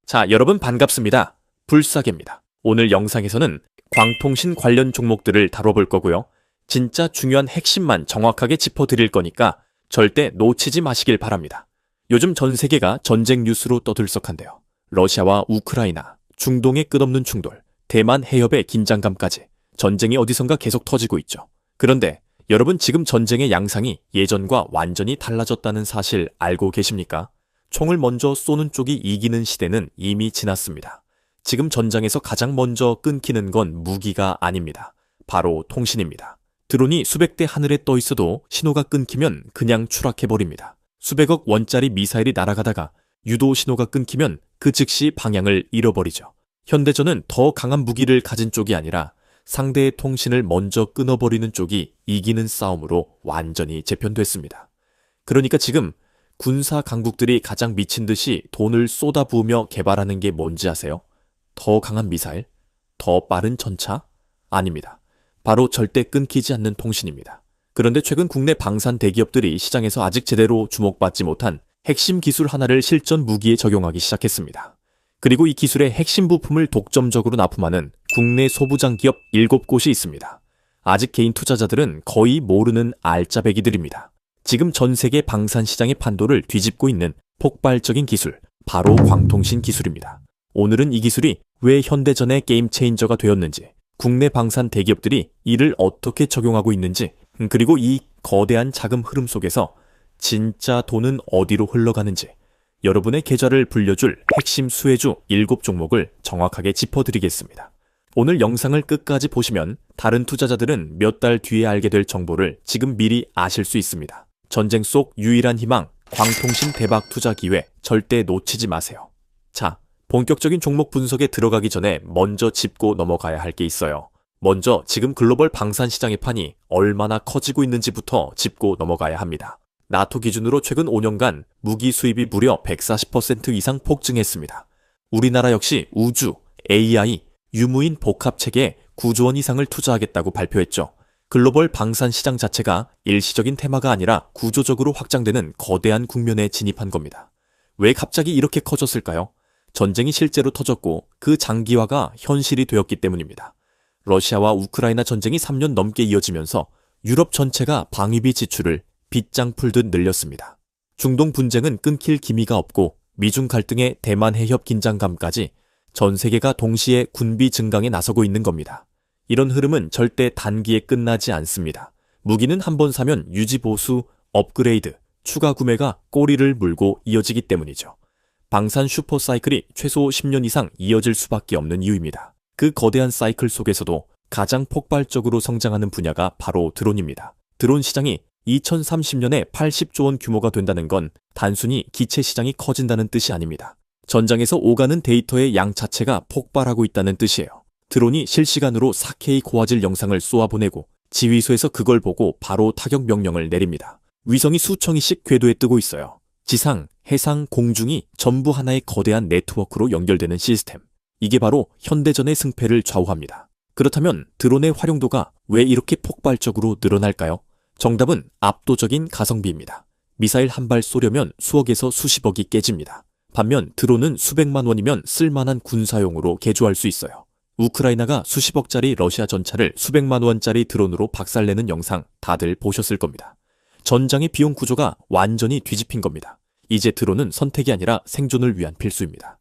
자, 여러분 반갑습니다. 불사계입니다. 오늘 영상에서는 광통신 관련 종목들을 다뤄볼 거고요. 진짜 중요한 핵심만 정확하게 짚어드릴 거니까 절대 놓치지 마시길 바랍니다. 요즘 전 세계가 전쟁 뉴스로 떠들썩한데요. 러시아와 우크라이나, 중동의 끝없는 충돌, 대만 해협의 긴장감까지 전쟁이 어디선가 계속 터지고 있죠. 그런데 여러분 지금 전쟁의 양상이 예전과 완전히 달라졌다는 사실 알고 계십니까? 총을 먼저 쏘는 쪽이 이기는 시대는 이미 지났습니다. 지금 전장에서 가장 먼저 끊기는 건 무기가 아닙니다. 바로 통신입니다. 드론이 수백 대 하늘에 떠 있어도 신호가 끊기면 그냥 추락해버립니다. 수백억 원짜리 미사일이 날아가다가 유도 신호가 끊기면 그 즉시 방향을 잃어버리죠. 현대전은 더 강한 무기를 가진 쪽이 아니라 상대의 통신을 먼저 끊어버리는 쪽이 이기는 싸움으로 완전히 재편됐습니다. 그러니까 지금 군사 강국들이 가장 미친 듯이 돈을 쏟아부으며 개발하는 게 뭔지 아세요? 더 강한 미사일? 더 빠른 전차? 아닙니다. 바로 절대 끊기지 않는 통신입니다. 그런데 최근 국내 방산 대기업들이 시장에서 아직 제대로 주목받지 못한 핵심 기술 하나를 실전 무기에 적용하기 시작했습니다. 그리고 이 기술의 핵심 부품을 독점적으로 납품하는 국내 소부장 기업 7곳이 있습니다. 아직 개인 투자자들은 거의 모르는 알짜배기들입니다. 지금 전 세계 방산 시장의 판도를 뒤집고 있는 폭발적인 기술, 바로 광통신 기술입니다. 오늘은 이 기술이 왜 현대전의 게임 체인저가 되었는지, 국내 방산 대기업들이 이를 어떻게 적용하고 있는지, 그리고 이 거대한 자금 흐름 속에서 진짜 돈은 어디로 흘러가는지 여러분의 계좌를 불려줄 핵심 수혜주 7종목을 정확하게 짚어드리겠습니다. 오늘 영상을 끝까지 보시면 다른 투자자들은 몇 달 뒤에 알게 될 정보를 지금 미리 아실 수 있습니다. 전쟁 속 유일한 희망, 광통신 대박 투자 기회 절대 놓치지 마세요. 자, 본격적인 종목 분석에 들어가기 전에 먼저 짚고 넘어가야 할 게 있어요. 먼저 지금 글로벌 방산 시장의 판이 얼마나 커지고 있는지부터 짚고 넘어가야 합니다. 나토 기준으로 최근 5년간 무기 수입이 무려 140% 이상 폭증했습니다. 우리나라 역시 우주, AI, 유무인 복합체계에 9조 원 이상을 투자하겠다고 발표했죠. 글로벌 방산 시장 자체가 일시적인 테마가 아니라 구조적으로 확장되는 거대한 국면에 진입한 겁니다. 왜 갑자기 이렇게 커졌을까요? 전쟁이 실제로 터졌고 그 장기화가 현실이 되었기 때문입니다. 러시아와 우크라이나 전쟁이 3년 넘게 이어지면서 유럽 전체가 방위비 지출을 빗장 풀듯 늘렸습니다. 중동 분쟁은 끊길 기미가 없고 미중 갈등의 대만 해협 긴장감까지 전 세계가 동시에 군비 증강에 나서고 있는 겁니다. 이런 흐름은 절대 단기에 끝나지 않습니다. 무기는 한 번 사면 유지 보수, 업그레이드, 추가 구매가 꼬리를 물고 이어지기 때문이죠. 방산 슈퍼 사이클이 최소 10년 이상 이어질 수밖에 없는 이유입니다. 그 거대한 사이클 속에서도 가장 폭발적으로 성장하는 분야가 바로 드론입니다. 드론 시장이 2030년에 80조 원 규모가 된다는 건 단순히 기체 시장이 커진다는 뜻이 아닙니다. 전장에서 오가는 데이터의 양 자체가 폭발하고 있다는 뜻이에요. 드론이 실시간으로 4K 고화질 영상을 쏘아보내고 지휘소에서 그걸 보고 바로 타격 명령을 내립니다. 위성이 수천이씩 궤도에 뜨고 있어요. 지상, 해상, 공중이 전부 하나의 거대한 네트워크로 연결되는 시스템. 이게 바로 현대전의 승패를 좌우합니다. 그렇다면 드론의 활용도가 왜 이렇게 폭발적으로 늘어날까요? 정답은 압도적인 가성비입니다. 미사일 한 발 쏘려면 수억에서 수십억이 깨집니다. 반면 드론은 수백만 원이면 쓸만한 군사용으로 개조할 수 있어요. 우크라이나가 수십억짜리 러시아 전차를 수백만 원짜리 드론으로 박살내는 영상 다들 보셨을 겁니다. 전장의 비용 구조가 완전히 뒤집힌 겁니다. 이제 드론은 선택이 아니라 생존을 위한 필수입니다.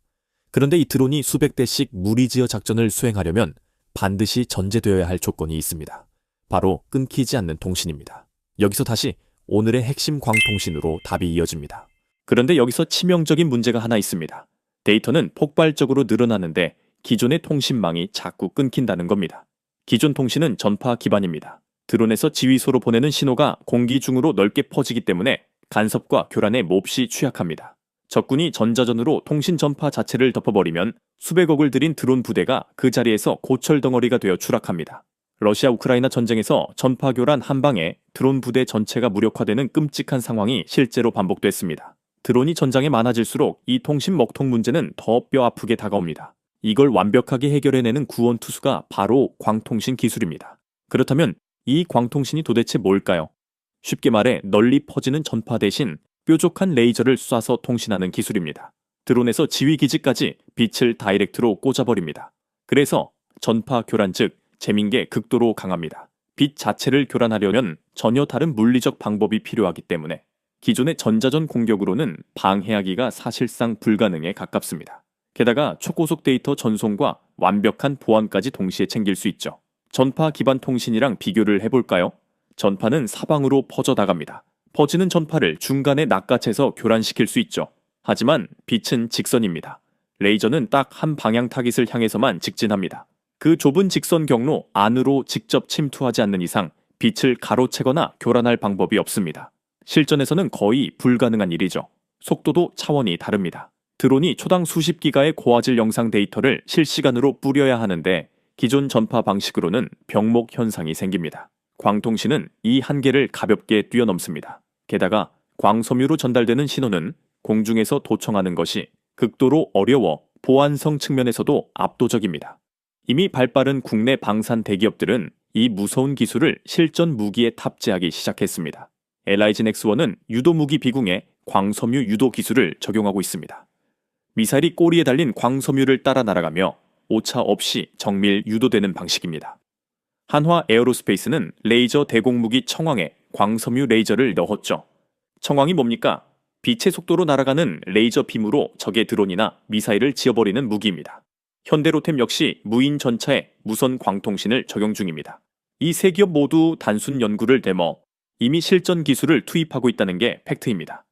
그런데 이 드론이 수백 대씩 무리지어 작전을 수행하려면 반드시 전제되어야 할 조건이 있습니다. 바로 끊기지 않는 통신입니다. 여기서 다시 오늘의 핵심 광통신으로 답이 이어집니다. 그런데 여기서 치명적인 문제가 하나 있습니다. 데이터는 폭발적으로 늘어나는데 기존의 통신망이 자꾸 끊긴다는 겁니다. 기존 통신은 전파 기반입니다. 드론에서 지휘소로 보내는 신호가 공기 중으로 넓게 퍼지기 때문에 간섭과 교란에 몹시 취약합니다. 적군이 전자전으로 통신 전파 자체를 덮어버리면 수백억을 들인 드론 부대가 그 자리에서 고철 덩어리가 되어 추락합니다. 러시아 우크라이나 전쟁에서 전파 교란 한 방에 드론 부대 전체가 무력화되는 끔찍한 상황이 실제로 반복됐습니다. 드론이 전장에 많아질수록 이 통신 먹통 문제는 더 뼈아프게 다가옵니다. 이걸 완벽하게 해결해내는 구원투수가 바로 광통신 기술입니다. 그렇다면 이 광통신이 도대체 뭘까요? 쉽게 말해 널리 퍼지는 전파 대신 뾰족한 레이저를 쏴서 통신하는 기술입니다. 드론에서 지휘기지까지 빛을 다이렉트로 꽂아버립니다. 그래서 전파 교란 즉 재민게 극도로 강합니다. 빛 자체를 교란하려면 전혀 다른 물리적 방법이 필요하기 때문에 기존의 전자전 공격으로는 방해하기가 사실상 불가능에 가깝습니다. 게다가 초고속 데이터 전송과 완벽한 보안까지 동시에 챙길 수 있죠. 전파 기반 통신이랑 비교를 해볼까요? 전파는 사방으로 퍼져나갑니다. 퍼지는 전파를 중간에 낚아채서 교란시킬 수 있죠. 하지만 빛은 직선입니다. 레이저는 딱 한 방향 타깃을 향해서만 직진합니다. 그 좁은 직선 경로 안으로 직접 침투하지 않는 이상 빛을 가로채거나 교란할 방법이 없습니다. 실전에서는 거의 불가능한 일이죠. 속도도 차원이 다릅니다. 드론이 초당 수십 기가의 고화질 영상 데이터를 실시간으로 뿌려야 하는데 기존 전파 방식으로는 병목 현상이 생깁니다. 광통신은 이 한계를 가볍게 뛰어넘습니다. 게다가 광섬유로 전달되는 신호는 공중에서 도청하는 것이 극도로 어려워 보안성 측면에서도 압도적입니다. 이미 발빠른 국내 방산 대기업들은 이 무서운 기술을 실전 무기에 탑재하기 시작했습니다. LIG X1은 유도 무기 비궁에 광섬유 유도 기술을 적용하고 있습니다. 미사일이 꼬리에 달린 광섬유를 따라 날아가며 오차 없이 정밀 유도되는 방식입니다. 한화 에어로스페이스는 레이저 대공무기 청왕에 광섬유 레이저를 넣었죠. 청왕이 뭡니까? 빛의 속도로 날아가는 레이저 빔으로 적의 드론이나 미사일을 지어버리는 무기입니다. 현대로템 역시 무인 전차에 무선 광통신을 적용 중입니다. 이 세 기업 모두 단순 연구를 내머 이미 실전 기술을 투입하고 있다는 게 팩트입니다.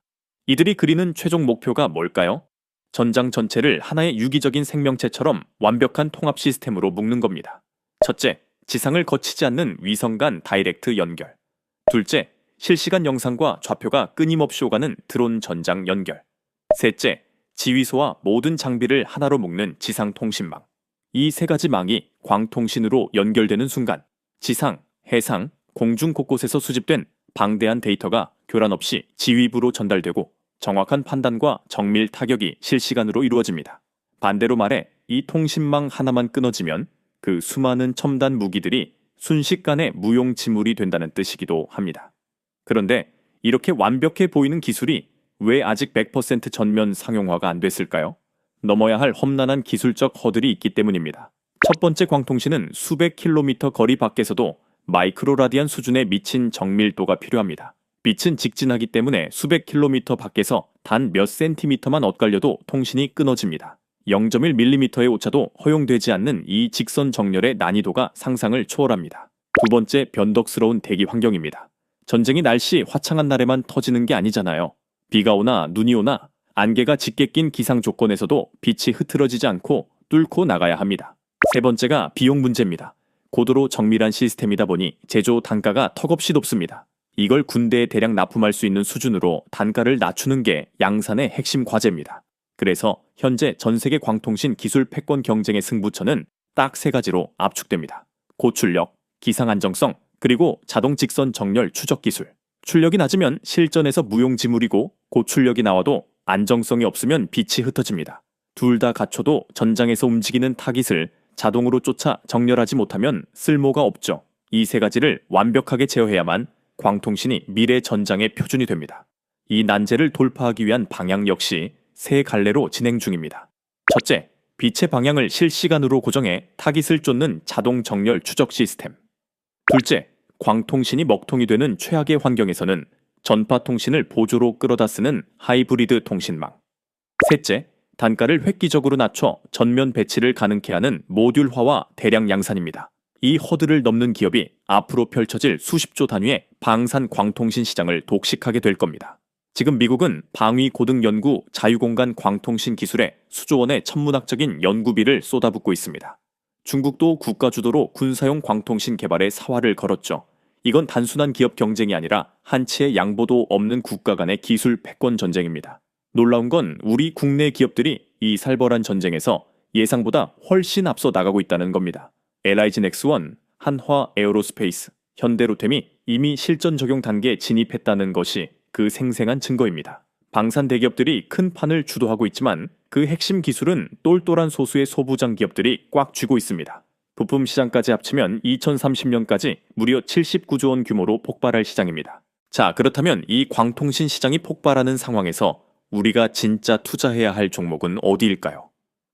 이들이 그리는 최종 목표가 뭘까요? 전장 전체를 하나의 유기적인 생명체처럼 완벽한 통합 시스템으로 묶는 겁니다. 첫째, 지상을 거치지 않는 위성 간 다이렉트 연결. 둘째, 실시간 영상과 좌표가 끊임없이 오가는 드론 전장 연결. 셋째, 지휘소와 모든 장비를 하나로 묶는 지상 통신망. 이 세 가지 망이 광통신으로 연결되는 순간 지상, 해상, 공중 곳곳에서 수집된 방대한 데이터가 교란 없이 지휘부로 전달되고 정확한 판단과 정밀 타격이 실시간으로 이루어집니다. 반대로 말해 이 통신망 하나만 끊어지면 그 수많은 첨단 무기들이 순식간에 무용지물이 된다는 뜻이기도 합니다. 그런데 이렇게 완벽해 보이는 기술이 왜 아직 100% 전면 상용화가 안 됐을까요? 넘어야 할 험난한 기술적 허들이 있기 때문입니다. 첫 번째 광통신은 수백 킬로미터 거리 밖에서도 마이크로 라디안 수준의 미친 정밀도가 필요합니다. 빛은 직진하기 때문에 수백 킬로미터 밖에서 단 몇 센티미터만 엇갈려도 통신이 끊어집니다. 0.1mm의 오차도 허용되지 않는 이 직선 정렬의 난이도가 상상을 초월합니다. 두 번째, 변덕스러운 대기 환경입니다. 전쟁이 날씨 화창한 날에만 터지는 게 아니잖아요. 비가 오나 눈이 오나 안개가 짙게 낀 기상 조건에서도 빛이 흐트러지지 않고 뚫고 나가야 합니다. 세 번째가 비용 문제입니다. 고도로 정밀한 시스템이다 보니 제조 단가가 턱없이 높습니다. 이걸 군대에 대량 납품할 수 있는 수준으로 단가를 낮추는 게 양산의 핵심 과제입니다. 그래서 현재 전 세계 광통신 기술 패권 경쟁의 승부처는 딱 세 가지로 압축됩니다. 고출력, 기상 안정성, 그리고 자동 직선 정렬 추적 기술. 출력이 낮으면 실전에서 무용지물이고 고출력이 나와도 안정성이 없으면 빛이 흩어집니다. 둘 다 갖춰도 전장에서 움직이는 타깃을 자동으로 쫓아 정렬하지 못하면 쓸모가 없죠. 이 세 가지를 완벽하게 제어해야만 광통신이 미래 전장의 표준이 됩니다. 이 난제를 돌파하기 위한 방향 역시 세 갈래로 진행 중입니다. 첫째, 빛의 방향을 실시간으로 고정해 타깃을 쫓는 자동 정렬 추적 시스템. 둘째, 광통신이 먹통이 되는 최악의 환경에서는 전파 통신을 보조로 끌어다 쓰는 하이브리드 통신망. 셋째, 단가를 획기적으로 낮춰 전면 배치를 가능케 하는 모듈화와 대량 양산입니다. 이 허들을 넘는 기업이 앞으로 펼쳐질 수십조 단위의 방산 광통신 시장을 독식하게 될 겁니다. 지금 미국은 방위 고등 연구 자유공간 광통신 기술에 수조원의 천문학적인 연구비를 쏟아붓고 있습니다. 중국도 국가 주도로 군사용 광통신 개발에 사활을 걸었죠. 이건 단순한 기업 경쟁이 아니라 한치의 양보도 없는 국가 간의 기술 패권 전쟁입니다. 놀라운 건 우리 국내 기업들이 이 살벌한 전쟁에서 예상보다 훨씬 앞서 나가고 있다는 겁니다. LIG X1, 한화 에어로스페이스, 현대로템이 이미 실전 적용 단계에 진입했다는 것이 그 생생한 증거입니다. 방산 대기업들이 큰 판을 주도하고 있지만 그 핵심 기술은 똘똘한 소수의 소부장 기업들이 꽉 쥐고 있습니다. 부품 시장까지 합치면 2030년까지 무려 79조 원 규모로 폭발할 시장입니다. 자, 그렇다면 이 광통신 시장이 폭발하는 상황에서 우리가 진짜 투자해야 할 종목은 어디일까요?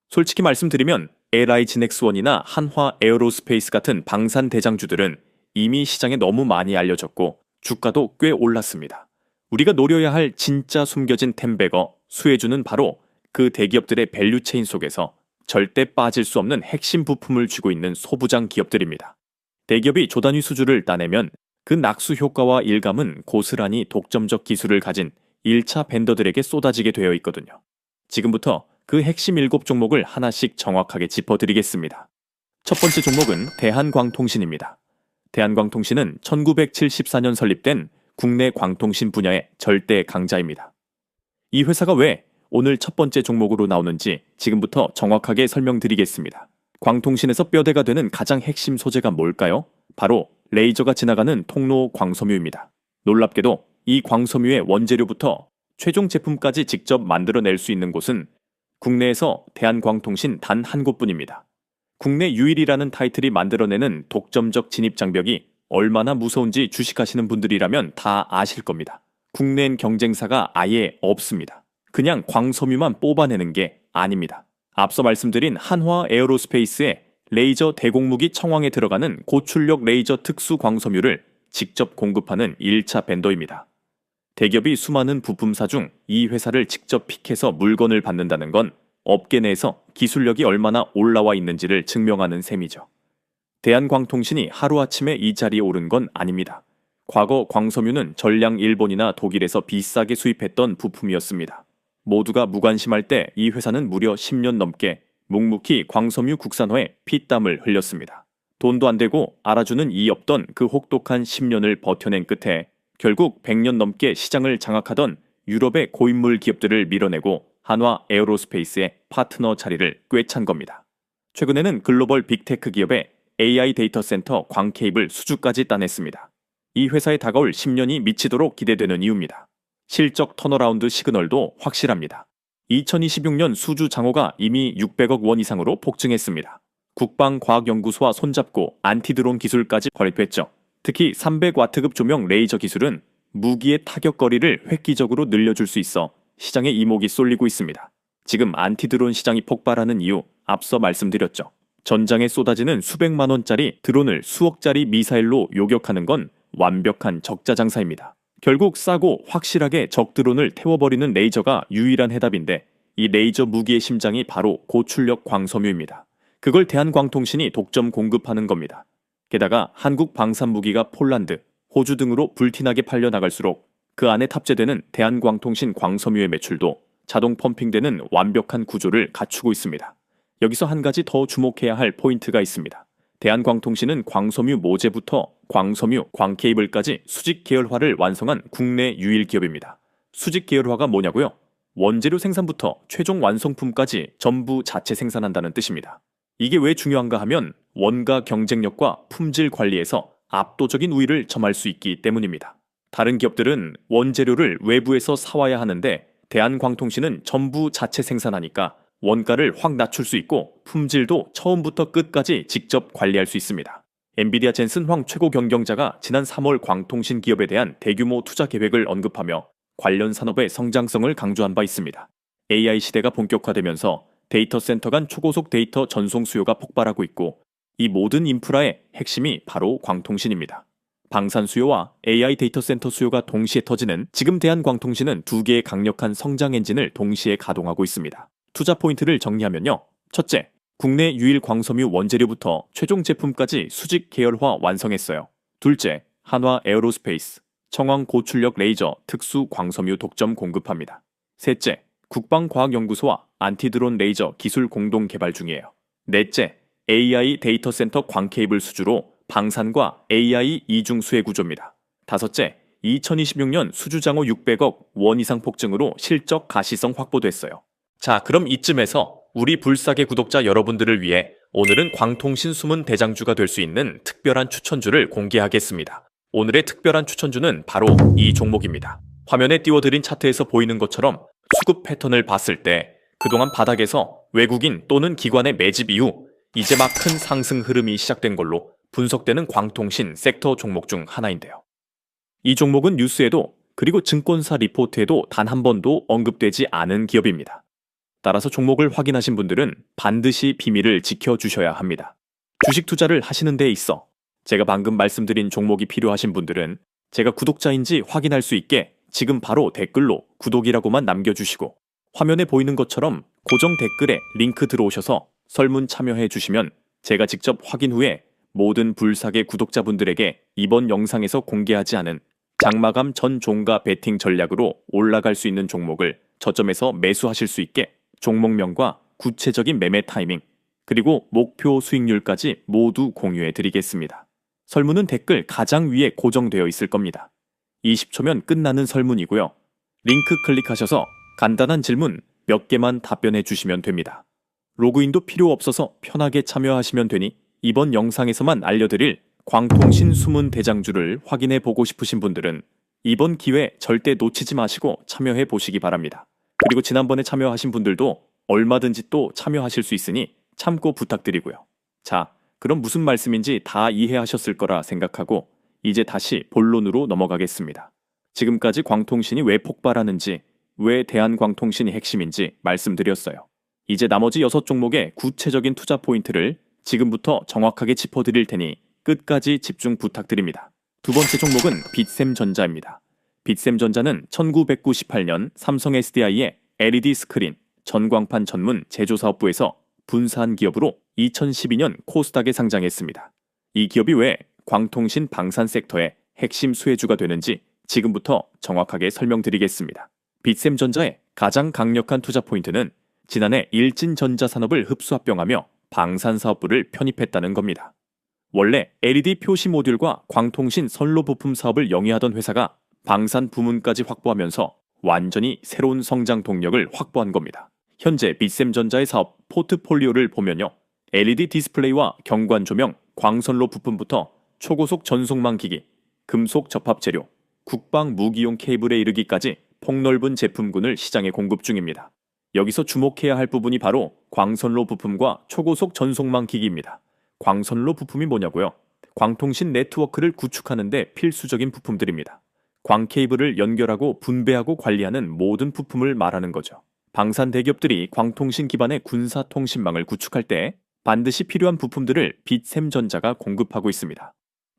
솔직히 말씀드리면 LI지넥스원이나 한화 에어로스페이스 같은 방산 대장주들은 이미 시장에 너무 많이 알려졌고 주가도 꽤 올랐습니다. 우리가 노려야 할 진짜 숨겨진 템베거, 수혜주는 바로 그 대기업들의 밸류체인 속에서 절대 빠질 수 없는 핵심 부품을 쥐고 있는 소부장 기업들입니다. 대기업이 조단위 수주를 따내면 그 낙수 효과와 일감은 고스란히 독점적 기술을 가진 1차 벤더들에게 쏟아지게 되어 있거든요. 지금부터 그 핵심 7종목을 하나씩 정확하게 짚어드리겠습니다. 첫 번째 종목은 대한광통신입니다. 대한광통신은 1974년 설립된 국내 광통신 분야의 절대 강자입니다. 이 회사가 왜 오늘 첫 번째 종목으로 나오는지 지금부터 정확하게 설명드리겠습니다. 광통신에서 뼈대가 되는 가장 핵심 소재가 뭘까요? 바로 레이저가 지나가는 통로 광섬유입니다. 놀랍게도 이 광섬유의 원재료부터 최종 제품까지 직접 만들어낼 수 있는 곳은 국내에서 대한광통신 단 한 곳뿐입니다. 국내 유일이라는 타이틀이 만들어내는 독점적 진입 장벽이 얼마나 무서운지 주식하시는 분들이라면 다 아실 겁니다. 국내엔 경쟁사가 아예 없습니다. 그냥 광섬유만 뽑아내는 게 아닙니다. 앞서 말씀드린 한화 에어로스페이스의 레이저 대공무기 청왕에 들어가는 고출력 레이저 특수 광섬유를 직접 공급하는 1차 벤더입니다. 대기업이 수많은 부품사 중 이 회사를 직접 픽해서 물건을 받는다는 건 업계 내에서 기술력이 얼마나 올라와 있는지를 증명하는 셈이죠. 대한광통신이 하루아침에 이 자리에 오른 건 아닙니다. 과거 광섬유는 전량 일본이나 독일에서 비싸게 수입했던 부품이었습니다. 모두가 무관심할 때 이 회사는 무려 10년 넘게 묵묵히 광섬유 국산화에 피땀을 흘렸습니다. 돈도 안 되고 알아주는 이이 없던 그 혹독한 10년을 버텨낸 끝에 결국 100년 넘게 시장을 장악하던 유럽의 고인물 기업들을 밀어내고 한화 에어로스페이스의 파트너 자리를 꿰찬 겁니다. 최근에는 글로벌 빅테크 기업의 AI 데이터 센터 광케이블 수주까지 따냈습니다. 이 회사에 다가올 10년이 미치도록 기대되는 이유입니다. 실적 턴어라운드 시그널도 확실합니다. 2026년 수주 장호가 이미 600억 원 이상으로 폭증했습니다. 국방과학연구소와 손잡고 안티드론 기술까지 발표했죠. 특히 300와트급 조명 레이저 기술은 무기의 타격거리를 획기적으로 늘려줄 수 있어 시장에 이목이 쏠리고 있습니다. 지금 안티드론 시장이 폭발하는 이유 앞서 말씀드렸죠. 전장에 쏟아지는 수백만 원짜리 드론을 수억짜리 미사일로 요격하는 건 완벽한 적자장사입니다. 결국 싸고 확실하게 적 드론을 태워버리는 레이저가 유일한 해답인데 이 레이저 무기의 심장이 바로 고출력 광섬유입니다. 그걸 대한광통신이 독점 공급하는 겁니다. 게다가 한국 방산무기가 폴란드, 호주 등으로 불티나게 팔려나갈수록 그 안에 탑재되는 대한광통신 광섬유의 매출도 자동 펌핑되는 완벽한 구조를 갖추고 있습니다. 여기서 한 가지 더 주목해야 할 포인트가 있습니다. 대한광통신은 광섬유 모재부터 광섬유, 광케이블까지 수직 계열화를 완성한 국내 유일 기업입니다. 수직 계열화가 뭐냐고요? 원재료 생산부터 최종 완성품까지 전부 자체 생산한다는 뜻입니다. 이게 왜 중요한가 하면 원가 경쟁력과 품질 관리에서 압도적인 우위를 점할 수 있기 때문입니다. 다른 기업들은 원재료를 외부에서 사와야 하는데 대한광통신은 전부 자체 생산하니까 원가를 확 낮출 수 있고 품질도 처음부터 끝까지 직접 관리할 수 있습니다. 엔비디아 젠슨 황 최고 경영자가 지난 3월 광통신 기업에 대한 대규모 투자 계획을 언급하며 관련 산업의 성장성을 강조한 바 있습니다. AI 시대가 본격화되면서 데이터 센터 간 초고속 데이터 전송 수요가 폭발하고 있고 이 모든 인프라의 핵심이 바로 광통신입니다. 방산 수요와 AI 데이터 센터 수요가 동시에 터지는 지금 대한광통신은 두 개의 강력한 성장 엔진을 동시에 가동하고 있습니다. 투자 포인트를 정리하면요. 첫째, 국내 유일 광섬유 원재료부터 최종 제품까지 수직 계열화 완성했어요. 둘째, 한화 에어로스페이스, 청왕 고출력 레이저 특수 광섬유 독점 공급합니다. 셋째, 국방과학연구소와 안티드론 레이저 기술 공동 개발 중이에요. 넷째, AI 데이터 센터 광케이블 수주로 방산과 AI 이중 수혜 구조입니다. 다섯째, 2026년 수주장호 600억 원 이상 폭증으로 실적 가시성 확보됐어요. 자, 그럼 이쯤에서 우리 불사계 구독자 여러분들을 위해 오늘은 광통신 숨은 대장주가 될 수 있는 특별한 추천주를 공개하겠습니다. 오늘의 특별한 추천주는 바로 이 종목입니다. 화면에 띄워드린 차트에서 보이는 것처럼 수급 패턴을 봤을 때 그동안 바닥에서 외국인 또는 기관의 매집 이후 이제 막 큰 상승 흐름이 시작된 걸로 분석되는 광통신 섹터 종목 중 하나인데요. 이 종목은 뉴스에도 그리고 증권사 리포트에도 단 한 번도 언급되지 않은 기업입니다. 따라서 종목을 확인하신 분들은 반드시 비밀을 지켜주셔야 합니다. 주식 투자를 하시는 데 있어 제가 방금 말씀드린 종목이 필요하신 분들은 제가 구독자인지 확인할 수 있게 지금 바로 댓글로 구독이라고만 남겨주시고 화면에 보이는 것처럼 고정 댓글에 링크 들어오셔서 설문 참여해 주시면 제가 직접 확인 후에 모든 불사계 구독자분들에게 이번 영상에서 공개하지 않은 장마감 전 종가 베팅 전략으로 올라갈 수 있는 종목을 저점에서 매수하실 수 있게 종목명과 구체적인 매매 타이밍 그리고 목표 수익률까지 모두 공유해 드리겠습니다. 설문은 댓글 가장 위에 고정되어 있을 겁니다. 20초면 끝나는 설문이고요. 링크 클릭하셔서 간단한 질문 몇 개만 답변해 주시면 됩니다. 로그인도 필요 없어서 편하게 참여하시면 되니 이번 영상에서만 알려드릴 광통신 숨은 대장주를 확인해 보고 싶으신 분들은 이번 기회 절대 놓치지 마시고 참여해 보시기 바랍니다. 그리고 지난번에 참여하신 분들도 얼마든지 또 참여하실 수 있으니 참고 부탁드리고요. 자, 그럼 무슨 말씀인지 다 이해하셨을 거라 생각하고 이제 다시 본론으로 넘어가겠습니다. 지금까지 광통신이 왜 폭발하는지, 왜 대한광통신이 핵심인지 말씀드렸어요. 이제 나머지 6종목의 구체적인 투자 포인트를 지금부터 정확하게 짚어드릴 테니 끝까지 집중 부탁드립니다. 두 번째 종목은 빗셈전자입니다. 빗셈전자는 1998년 삼성 SDI의 LED 스크린, 전광판 전문 제조사업부에서 분사한 기업으로 2012년 코스닥에 상장했습니다. 이 기업이 왜 광통신 방산 섹터의 핵심 수혜주가 되는지 지금부터 정확하게 설명드리겠습니다. 빗셈전자의 가장 강력한 투자 포인트는 지난해 일진전자산업을 흡수합병하며 방산사업부를 편입했다는 겁니다. 원래 LED 표시 모듈과 광통신 선로 부품 사업을 영위하던 회사가 방산 부문까지 확보하면서 완전히 새로운 성장 동력을 확보한 겁니다. 현재 빗셈전자의 사업 포트폴리오를 보면요. LED 디스플레이와 경관 조명, 광선로 부품부터 초고속 전송망 기기, 금속 접합 재료, 국방 무기용 케이블에 이르기까지 폭넓은 제품군을 시장에 공급 중입니다. 여기서 주목해야 할 부분이 바로 광선로 부품과 초고속 전송망 기기입니다. 광선로 부품이 뭐냐고요? 광통신 네트워크를 구축하는 데 필수적인 부품들입니다. 광 케이블을 연결하고 분배하고 관리하는 모든 부품을 말하는 거죠. 방산 대기업들이 광통신 기반의 군사 통신망을 구축할 때 반드시 필요한 부품들을 빗셈전자가 공급하고 있습니다.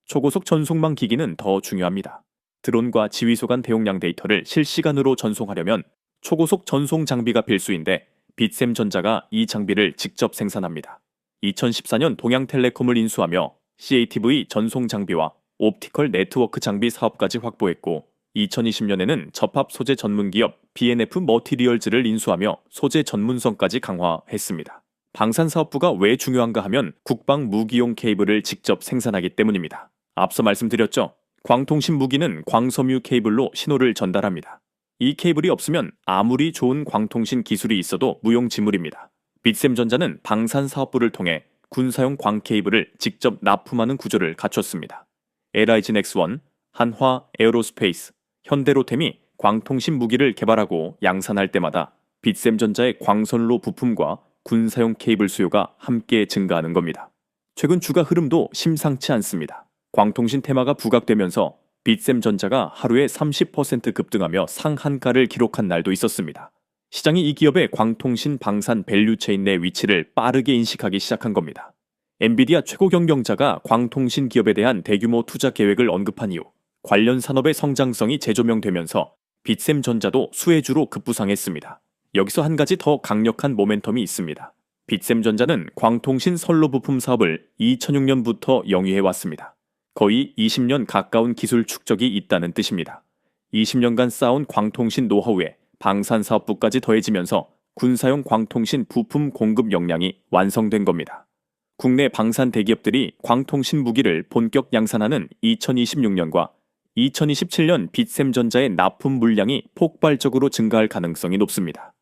초고속 전송망 기기는 더 중요합니다. 드론과 지휘소 간 대용량 데이터를 실시간으로 전송하려면 초고속 전송 장비가 필수인데 빗셈전자가 이 장비를 직접 생산합니다. 2014년 동양텔레콤을 인수하며 CATV 전송 장비와 옵티컬 네트워크 장비 사업까지 확보했고 2020년에는 접합 소재 전문 기업 B&F 머티리얼즈를 인수하며 소재 전문성까지 강화했습니다. 방산사업부가 왜 중요한가 하면 국방 무기용 케이블을 직접 생산하기 때문입니다. 앞서 말씀드렸죠. 광통신 무기는 광섬유 케이블로 신호를 전달합니다. 이 케이블이 없으면 아무리 좋은 광통신 기술이 있어도 무용지물입니다. 빗셈전자는 방산사업부를 통해 군사용 광 케이블을 직접 납품하는 구조를 갖췄습니다. LIG 넥스원, 한화 에어로스페이스, 현대로템이 광통신 무기를 개발하고 양산할 때마다 빗셈전자의 광선로 부품과 군사용 케이블 수요가 함께 증가하는 겁니다. 최근 주가 흐름도 심상치 않습니다. 광통신 테마가 부각되면서 빗셈전자가 하루에 30% 급등하며 상한가를 기록한 날도 있었습니다. 시장이 이 기업의 광통신 방산 밸류체인 내 위치를 빠르게 인식하기 시작한 겁니다. 엔비디아 최고 경영자가 광통신 기업에 대한 대규모 투자 계획을 언급한 이후 관련 산업의 성장성이 재조명되면서 빗셈전자도 수혜주로 급부상했습니다. 여기서 한 가지 더 강력한 모멘텀이 있습니다. 빗셈전자는 광통신 선로 부품 사업을 2006년부터 영위해왔습니다. 거의 20년 가까운 기술 축적이 있다는 뜻입니다. 20년간 쌓아온 광통신 노하우에 방산사업부까지 더해지면서 군사용 광통신 부품 공급 역량이 완성된 겁니다. 국내 방산 대기업들이 광통신 무기를 본격 양산하는 2026년과 2027년 빗셈전자의 납품 물량이 폭발적으로 증가할 가능성이 높습니다.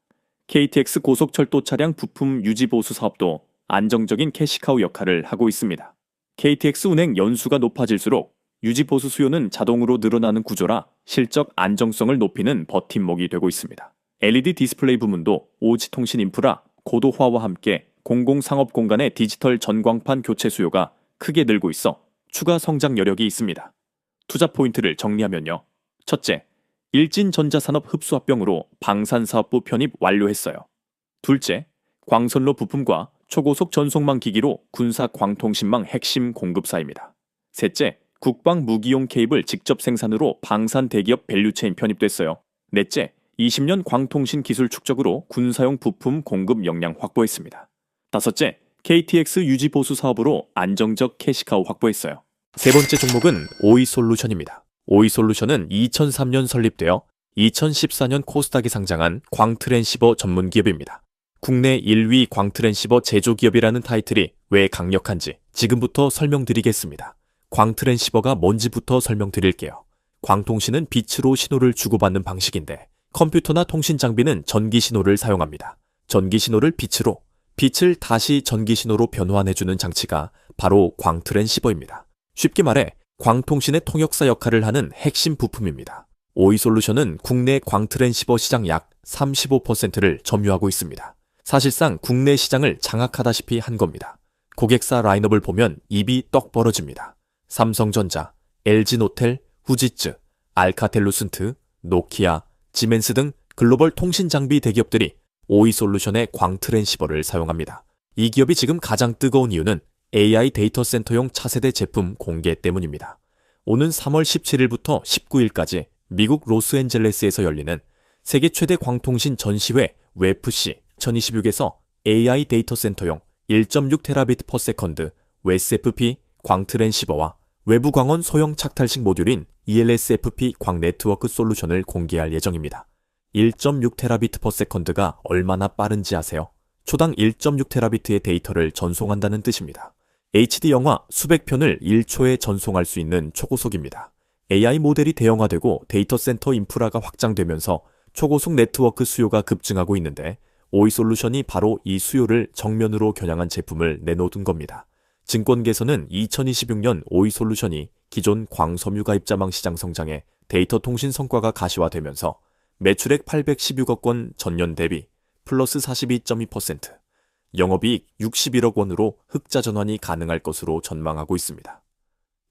KTX 고속철도 차량 부품 유지 보수 사업도 안정적인 캐시카우 역할을 하고 있습니다. KTX 운행 연수가 높아질수록 유지 보수 수요는 자동으로 늘어나는 구조라 실적 안정성을 높이는 버팀목이 되고 있습니다. LED 디스플레이 부문도 오지 통신 인프라 고도화와 함께 공공상업 공간의 디지털 전광판 교체 수요가 크게 늘고 있어 추가 성장 여력이 있습니다. 투자 포인트를 정리하면요. 첫째, 일진전자산업 흡수합병으로 방산사업부 편입 완료했어요. 둘째, 광선로 부품과 초고속 전송망 기기로 군사 광통신망 핵심 공급사입니다. 셋째, 국방 무기용 케이블 직접 생산으로 방산 대기업 밸류체인 편입됐어요. 넷째, 20년 광통신 기술 축적으로 군사용 부품 공급 역량 확보했습니다. 다섯째, KTX 유지 보수 사업으로 안정적 캐시카우 확보했어요. 세 번째 종목은 오이솔루션입니다. 오이솔루션은 2003년 설립되어 2014년 코스닥에 상장한 광트랜시버 전문 기업입니다. 국내 1위 광트랜시버 제조기업이라는 타이틀이 왜 강력한지 지금부터 설명드리겠습니다. 광트랜시버가 뭔지부터 설명드릴게요. 광통신은 빛으로 신호를 주고받는 방식인데 컴퓨터나 통신 장비는 전기 신호를 사용합니다. 전기 신호를 빛으로, 빛을 다시 전기 신호로 변환해주는 장치가 바로 광트랜시버입니다. 쉽게 말해 광통신의 통역사 역할을 하는 핵심 부품입니다. 오이솔루션은 국내 광트랜시버 시장 약 35%를 점유하고 있습니다. 사실상 국내 시장을 장악하다시피 한 겁니다. 고객사 라인업을 보면 입이 떡 벌어집니다. 삼성전자, LG노텔, 후지츠, 알카텔루슨트, 노키아, 지멘스 등 글로벌 통신 장비 대기업들이 오이솔루션의 광트랜시버를 사용합니다. 이 기업이 지금 가장 뜨거운 이유는 AI 데이터 센터용 차세대 제품 공개 때문입니다. 오는 3월 17일부터 19일까지 미국 로스앤젤레스에서 열리는 세계 최대 광통신 전시회 웨프C 2026에서 AI 데이터 센터용 1.6TB/s WESFP 광트랜시버와 외부 광원 소형 착탈식 모듈인 ELSFP 광 네트워크 솔루션을 공개할 예정입니다. 1.6TB/s가 얼마나 빠른지 아세요? 초당 1.6TB의 데이터를 전송한다는 뜻입니다. HD 영화 수백 편을 1초에 전송할 수 있는 초고속입니다. AI 모델이 대형화되고 데이터 센터 인프라가 확장되면서 초고속 네트워크 수요가 급증하고 있는데 오이솔루션이 바로 이 수요를 정면으로 겨냥한 제품을 내놓은 겁니다. 증권계에서는 2026년 오이솔루션이 기존 광섬유 가입자망 시장 성장에 데이터 통신 성과가 가시화되면서 매출액 816억 원 전년 대비 플러스 42.2%, 영업이익 61억 원으로 흑자 전환이 가능할 것으로 전망하고 있습니다.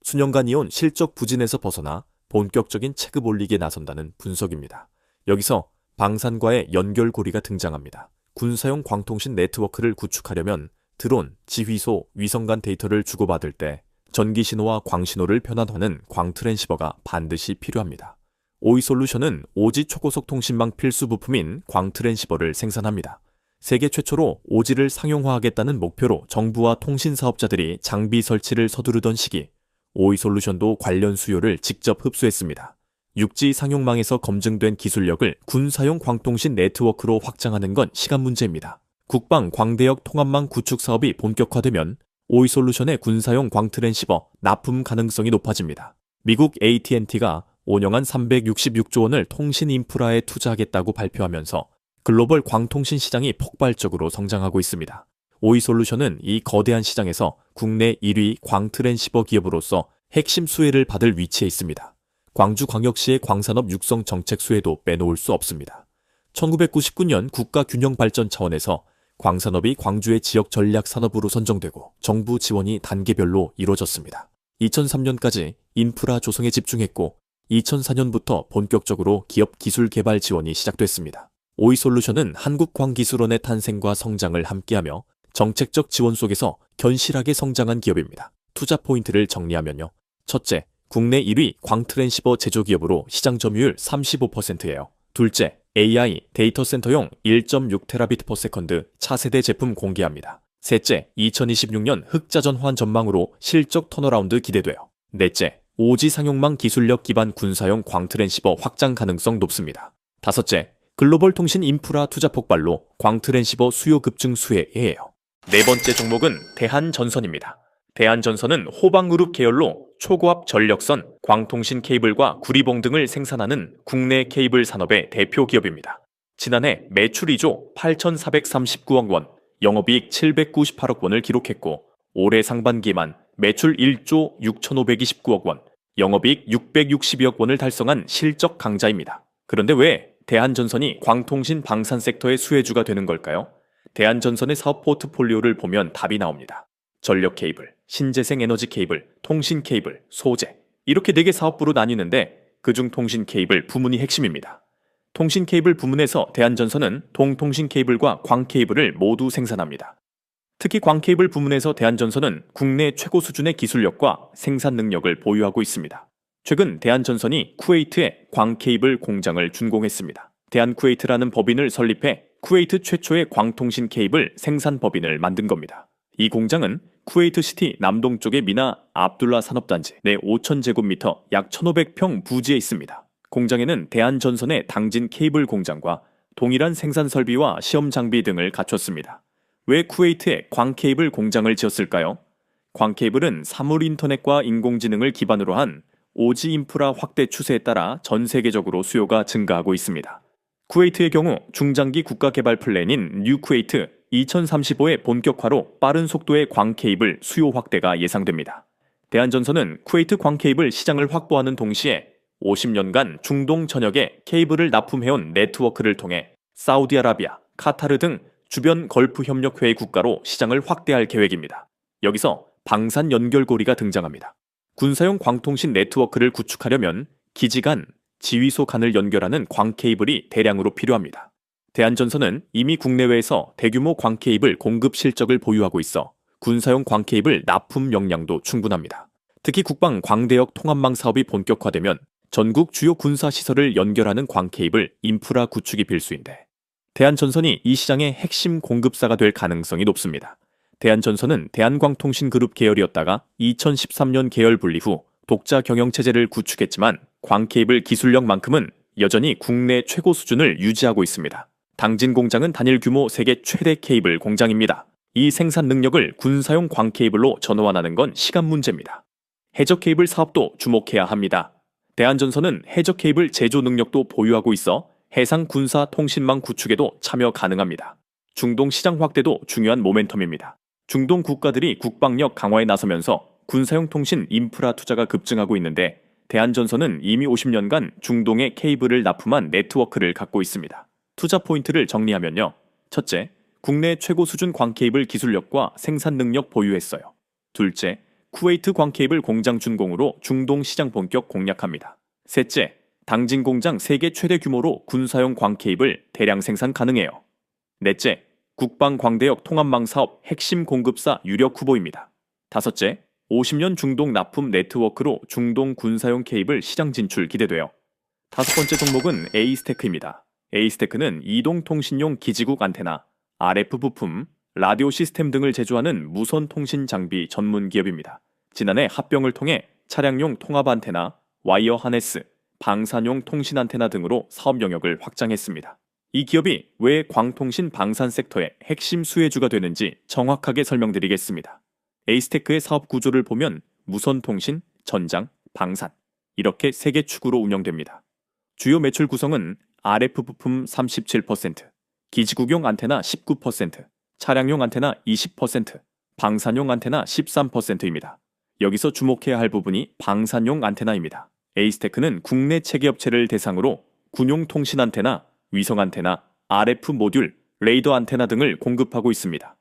수년간 이온 실적 부진에서 벗어나 본격적인 체급 올리기에 나선다는 분석입니다. 여기서 방산과의 연결고리가 등장합니다. 군사용 광통신 네트워크를 구축하려면 드론, 지휘소, 위성 간 데이터를 주고받을 때 전기신호와 광신호를 변환하는 광트랜시버가 반드시 필요합니다. 오이솔루션은 오지 초고속 통신망 필수 부품인 광트랜시버를 생산합니다. 세계 최초로 오지를 상용화하겠다는 목표로 정부와 통신사업자들이 장비 설치를 서두르던 시기, 오이솔루션도 관련 수요를 직접 흡수했습니다. 육지 상용망에서 검증된 기술력을 군사용 광통신 네트워크로 확장하는 건 시간 문제입니다. 국방 광대역 통합망 구축 사업이 본격화되면 오이솔루션의 군사용 광트랜시버 납품 가능성이 높아집니다. 미국 AT&T가 5년간 366조 원을 통신 인프라에 투자하겠다고 발표하면서 글로벌 광통신 시장이 폭발적으로 성장하고 있습니다. 오이솔루션은 이 거대한 시장에서 국내 1위 광트랜시버 기업으로서 핵심 수혜를 받을 위치에 있습니다. 광주광역시의 광산업 육성 정책 수혜도 빼놓을 수 없습니다. 1999년 국가균형발전 차원에서 광산업이 광주의 지역 전략 산업으로 선정되고 정부 지원이 단계별로 이루어졌습니다. 2003년까지 인프라 조성에 집중했고 2004년부터 본격적으로 기업 기술 개발 지원이 시작됐습니다. 오이솔루션은 한국광기술원의 탄생과 성장을 함께하며 정책적 지원 속에서 견실하게 성장한 기업입니다. 투자 포인트를 정리하면요. 첫째, 국내 1위 광트랜시버 제조기업으로 시장 점유율 35%예요. 둘째, AI 데이터 센터용 1.6TB/s 차세대 제품 공개합니다. 셋째, 2026년 흑자 전환 전망으로 실적 턴어라운드 기대돼요. 넷째, 오지 상용망 기술력 기반 군사용 광트랜시버 확장 가능성 높습니다. 다섯째, 글로벌 통신 인프라 투자 폭발로 광트랜시버 수요 급증 수혜예요. 네 번째 종목은 대한전선입니다. 대한전선은 호방그룹 계열로 초고압 전력선, 광통신 케이블과 구리봉 등을 생산하는 국내 케이블 산업의 대표 기업입니다. 지난해 매출 2조 8,439억 원, 영업이익 798억 원을 기록했고 올해 상반기에만 매출 1조 6,529억 원, 영업이익 662억 원을 달성한 실적 강자입니다. 그런데 왜 대한전선이 광통신 방산 섹터의 수혜주가 되는 걸까요? 대한전선의 사업 포트폴리오를 보면 답이 나옵니다. 전력 케이블, 신재생 에너지 케이블, 통신 케이블, 소재 이렇게 4개 사업부로 나뉘는데 그중 통신 케이블 부문이 핵심입니다. 통신 케이블 부문에서 대한전선은 동통신 케이블과 광 케이블을 모두 생산합니다. 특히 광 케이블 부문에서 대한전선은 국내 최고 수준의 기술력과 생산 능력을 보유하고 있습니다. 최근 대한전선이 쿠웨이트에 광 케이블 공장을 준공했습니다. 대한쿠웨이트라는 법인을 설립해 쿠웨이트 최초의 광통신 케이블 생산 법인을 만든 겁니다. 이 공장은 쿠웨이트 시티 남동쪽의 미나 압둘라 산업단지 내 5,000제곱미터 약 1,500평 부지에 있습니다. 공장에는 대한전선의 당진 케이블 공장과 동일한 생산 설비와 시험 장비 등을 갖췄습니다. 왜 쿠웨이트에 광 케이블 공장을 지었을까요? 광 케이블은 사물 인터넷과 인공지능을 기반으로 한 오지 인프라 확대 추세에 따라 전 세계적으로 수요가 증가하고 있습니다. 쿠웨이트의 경우 중장기 국가개발 플랜인 뉴 쿠웨이트 2035의 본격화로 빠른 속도의 광 케이블 수요 확대가 예상됩니다. 대한전선은 쿠웨이트 광 케이블 시장을 확보하는 동시에 50년간 중동 전역에 케이블을 납품해온 네트워크를 통해 사우디아라비아, 카타르 등 주변 걸프 협력회의 국가로 시장을 확대할 계획입니다. 여기서 방산 연결고리가 등장합니다. 군사용 광통신 네트워크를 구축하려면 기지 간, 지휘소 간을 연결하는 광 케이블이 대량으로 필요합니다. 대한전선은 이미 국내외에서 대규모 광 케이블 공급 실적을 보유하고 있어 군사용 광 케이블 납품 역량도 충분합니다. 특히 국방 광대역 통합망 사업이 본격화되면 전국 주요 군사시설을 연결하는 광 케이블 인프라 구축이 필수인데 대한전선이 이 시장의 핵심 공급사가 될 가능성이 높습니다. 대한전선은 대한광통신그룹 계열이었다가 2013년 계열 분리 후 독자 경영체제를 구축했지만 광 케이블 기술력만큼은 여전히 국내 최고 수준을 유지하고 있습니다. 당진 공장은 단일 규모 세계 최대 케이블 공장입니다. 이 생산 능력을 군사용 광 케이블로 전환하는 건 시간 문제입니다. 해저 케이블 사업도 주목해야 합니다. 대한전선은 해저 케이블 제조 능력도 보유하고 있어 해상 군사 통신망 구축에도 참여 가능합니다. 중동 시장 확대도 중요한 모멘텀입니다. 중동 국가들이 국방력 강화에 나서면서 군사용 통신 인프라 투자가 급증하고 있는데 대한전선은 이미 50년간 중동에 케이블을 납품한 네트워크를 갖고 있습니다. 투자 포인트를 정리하면요. 첫째, 국내 최고 수준 광 케이블 기술력과 생산 능력 보유했어요. 둘째, 쿠웨이트 광 케이블 공장 준공으로 중동 시장 본격 공략합니다. 셋째, 당진 공장 세계 최대 규모로 군사용 광 케이블 대량 생산 가능해요. 넷째, 국방 광대역 통합망 사업 핵심 공급사 유력 후보입니다. 다섯째, 50년 중동 납품 네트워크로 중동 군사용 케이블 시장 진출 기대돼요. 다섯 번째 종목은 에이스테크입니다. 에이스테크는 이동통신용 기지국 안테나, RF 부품, 라디오 시스템 등을 제조하는 무선 통신 장비 전문 기업입니다. 지난해 합병을 통해 차량용 통합 안테나, 와이어 하네스, 방산용 통신 안테나 등으로 사업 영역을 확장했습니다. 이 기업이 왜 광통신 방산 섹터의 핵심 수혜주가 되는지 정확하게 설명드리겠습니다. 에이스테크의 사업 구조를 보면 무선 통신, 전장, 방산 이렇게 세 개 축으로 운영됩니다. 주요 매출 구성은 RF 부품 37%, 기지국용 안테나 19%, 차량용 안테나 20%, 방산용 안테나 13%입니다. 여기서 주목해야 할 부분이 방산용 안테나입니다. 에이스테크는 국내 체계업체를 대상으로 군용 통신 안테나, 위성 안테나, RF 모듈, 레이더 안테나 등을 공급하고 있습니다.